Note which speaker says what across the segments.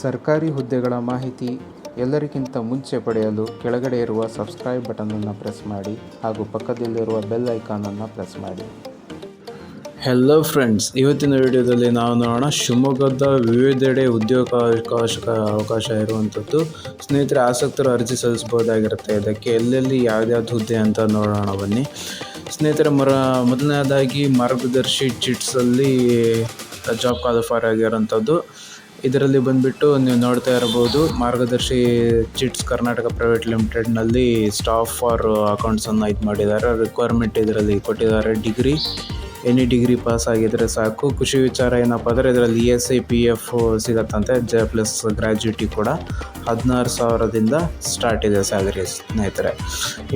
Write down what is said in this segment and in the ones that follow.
Speaker 1: ಸರ್ಕಾರಿ ಹುದ್ದೆಗಳ ಮಾಹಿತಿ ಎಲ್ಲರಿಗಿಂತ ಮುಂಚೆ ಪಡೆಯಲು ಕೆಳಗಡೆ ಇರುವ ಸಬ್ಸ್ಕ್ರೈಬ್ ಬಟನನ್ನು ಪ್ರೆಸ್ ಮಾಡಿ ಹಾಗೂ ಪಕ್ಕದಲ್ಲಿರುವ ಬೆಲ್ ಐಕಾನನ್ನು ಪ್ರೆಸ್ ಮಾಡಿ.
Speaker 2: ಹೆಲೋ ಫ್ರೆಂಡ್ಸ್, ಇವತ್ತಿನ ವಿಡಿಯೋದಲ್ಲಿ ನಾವು ನೋಡೋಣ ಶಿವಮೊಗ್ಗದ ವಿವಿಧೆಡೆ ಅವಕಾಶ ಇರುವಂಥದ್ದು. ಸ್ನೇಹಿತರೆ, ಆಸಕ್ತರು ಅರ್ಜಿ ಸಲ್ಲಿಸಬಹುದಾಗಿರುತ್ತೆ. ಇದಕ್ಕೆ ಎಲ್ಲೆಲ್ಲಿ ಯಾವ್ದಾವ್ದು ಹುದ್ದೆ ಅಂತ ನೋಡೋಣ ಬನ್ನಿ. ಸ್ನೇಹಿತರೆ, ಮೊದಲನೇದಾಗಿ ಮಾರ್ಗದರ್ಶಿ ಚಿಟ್ಸಲ್ಲಿ ಜಾಬ್ ಕ್ವಾಲಿಫೈರ್ ಆಗಿರೋಂಥದ್ದು. ಇದರಲ್ಲಿ ಬಂದುಬಿಟ್ಟು ನೀವು ನೋಡ್ತಾ ಇರ್ಬೋದು, ಮಾರ್ಗದರ್ಶಿ ಚಿಟ್ಸ್ ಕರ್ನಾಟಕ ಪ್ರೈವೇಟ್ ಲಿಮಿಟೆಡ್ನಲ್ಲಿ ಸ್ಟಾಫ್ ಫಾರ್ ಅಕೌಂಟ್ಸನ್ನು ಇದು ಮಾಡಿದ್ದಾರೆ. ರಿಕ್ವೈರ್ಮೆಂಟ್ ಇದರಲ್ಲಿ ಕೊಟ್ಟಿದ್ದಾರೆ, ಎನಿ ಡಿಗ್ರಿ ಪಾಸ್ ಆಗಿದ್ದರೆ ಸಾಕು. ಖುಷಿ ವಿಚಾರ ಏನಪ್ಪ ಅಂದರೆ ಇದರಲ್ಲಿ ESI PF ಸಿಗತ್ತಂತೆ, ಪ್ಲಸ್ ಗ್ರ್ಯಾಜುಯಿಟಿ ಕೂಡ 16,000ದಿಂದ ಸ್ಟಾರ್ಟ್ ಇದೆ ಸ್ಯಾಲರಿ. ಸ್ನೇಹಿತರೆ,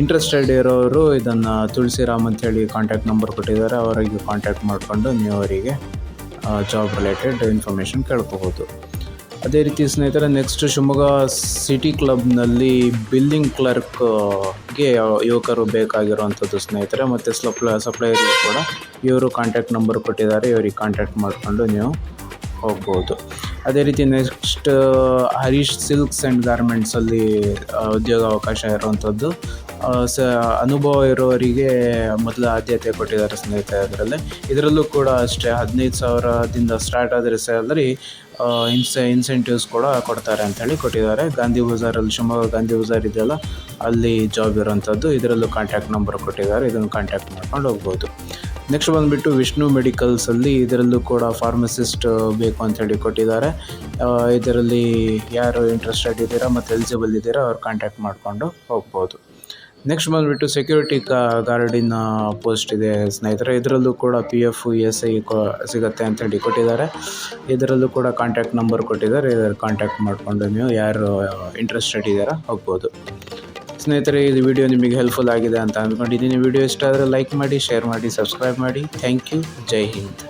Speaker 2: ಇಂಟ್ರೆಸ್ಟೆಡ್ ಇರೋರು ಇದನ್ನು ತುಳಸಿರಾಮ್ ಅಂಥೇಳಿ ಕಾಂಟ್ಯಾಕ್ಟ್ ನಂಬರ್ ಕೊಟ್ಟಿದ್ದಾರೆ, ಅವರಿಗೆ ಕಾಂಟ್ಯಾಕ್ಟ್ ಮಾಡಿಕೊಂಡು ನೀವು ಅವರಿಗೆ ಜಾಬ್ ರಿಲೇಟೆಡ್ ಇನ್ಫಾರ್ಮೇಷನ್ ಕೇಳ್ಕೋಬೋದು. ಅದೇ ರೀತಿ ಸ್ನೇಹಿತರೆ, ನೆಕ್ಸ್ಟ್ ಶಿವಮೊಗ್ಗ ಸಿಟಿ ಕ್ಲಬ್ನಲ್ಲಿ ಬಿಲ್ಲಿಂಗ್ ಕ್ಲರ್ಕ್ಗೆ ಯುವಕರು ಬೇಕಾಗಿರುವಂಥದ್ದು ಸ್ನೇಹಿತರೆ. ಮತ್ತು ಸಪ್ಲೈಯರ್ಗೆ ಕೂಡ ಇವರು ಕಾಂಟ್ಯಾಕ್ಟ್ ನಂಬರ್ ಕೊಟ್ಟಿದ್ದಾರೆ, ಇವರಿಗೆ ಕಾಂಟ್ಯಾಕ್ಟ್ ಮಾಡಿಕೊಂಡು ನೀವು ಹೋಗ್ಬೋದು. ಅದೇ ರೀತಿ ನೆಕ್ಸ್ಟ್ ಹರೀಶ್ ಸಿಲ್ಕ್ಸ್ ಆ್ಯಂಡ್ ಗಾರ್ಮೆಂಟ್ಸಲ್ಲಿ ಉದ್ಯೋಗ ಅವಕಾಶ ಇರುವಂಥದ್ದು. ಅನುಭವ ಇರೋವರಿಗೆ ಮೊದಲು ಆದ್ಯತೆ ಕೊಟ್ಟಿದ್ದಾರೆ ಸ್ನೇಹಿತರೆ. ಇದರಲ್ಲೂ ಕೂಡ ಅಷ್ಟೇ 15,000ದಿಂದ ಸ್ಟಾರ್ಟ್ ಆದರೆ ಸ್ಯಾಲರಿ ಇನ್ಸೆಂಟಿವ್ಸ್ ಕೂಡ ಕೊಡ್ತಾರೆ ಅಂಥೇಳಿ ಕೊಟ್ಟಿದ್ದಾರೆ. ಗಾಂಧಿ ಬಜಾರಲ್ಲಿ, ಶಿವಮೊಗ್ಗ ಗಾಂಧಿ ಬಜಾರ್ ಇದೆಯಲ್ಲ, ಅಲ್ಲಿ ಜಾಬ್ ಇರೋಂಥದ್ದು. ಇದರಲ್ಲೂ ಕಾಂಟ್ಯಾಕ್ಟ್ ನಂಬರ್ ಕೊಟ್ಟಿದ್ದಾರೆ, ಇದನ್ನು ಕಾಂಟ್ಯಾಕ್ಟ್ ಮಾಡ್ಕೊಂಡು ಹೋಗ್ಬೋದು. ನೆಕ್ಸ್ಟ್ ಬಂದುಬಿಟ್ಟು ವಿಷ್ಣು ಮೆಡಿಕಲ್ಸಲ್ಲಿ, ಇದರಲ್ಲೂ ಕೂಡ ಫಾರ್ಮಸಿಸ್ಟ್ ಬೇಕು ಅಂಥೇಳಿ ಕೊಟ್ಟಿದ್ದಾರೆ. ಇದರಲ್ಲಿ ಯಾರು ಇಂಟ್ರೆಸ್ಟೆಡ್ ಇದ್ದೀರಾ ಮತ್ತು ಎಲಿಜಿಬಲ್ ಇದ್ದೀರಾ ಅವ್ರು ಕಾಂಟ್ಯಾಕ್ಟ್ ಮಾಡಿಕೊಂಡು ಹೋಗ್ಬೋದು. ನೆಕ್ಸ್ಟ್ ಬಂದುಬಿಟ್ಟು ಸೆಕ್ಯೂರಿಟಿ ಗಾರ್ಡಿನ ಪೋಸ್ಟ್ ಇದೆ ಸ್ನೇಹಿತರೆ. ಇದರಲ್ಲೂ ಕೂಡ PF ESI ಸಿಗುತ್ತೆ ಅಂಥೇಳಿ ಕೊಟ್ಟಿದ್ದಾರೆ. ಇದರಲ್ಲೂ ಕೂಡ ಕಾಂಟ್ಯಾಕ್ಟ್ ನಂಬರ್ ಕೊಟ್ಟಿದ್ದಾರೆ, ಇದರ ಕಾಂಟ್ಯಾಕ್ಟ್ ಮಾಡಿಕೊಂಡು ನೀವು ಯಾರು ಇಂಟ್ರೆಸ್ಟೆಡ್ ಇದ್ದೀರಾ ಹೋಗ್ಬೋದು. ಸ್ನೇಹಿತರೆ, ಇದು ವಿಡಿಯೋ ನಿಮಗೆ ಹೆಲ್ಪ್ಫುಲ್ ಆಗಿದೆ ಅಂತ ಅಂದ್ಕೊಂಡಿದ್ದೀನಿ. ವಿಡಿಯೋ ಇಷ್ಟ ಆದರೆ ಲೈಕ್ ಮಾಡಿ, ಶೇರ್ ಮಾಡಿ, ಸಬ್ಸ್ಕ್ರೈಬ್ ಮಾಡಿ. Thank you. ಜೈ ಹಿಂದ್.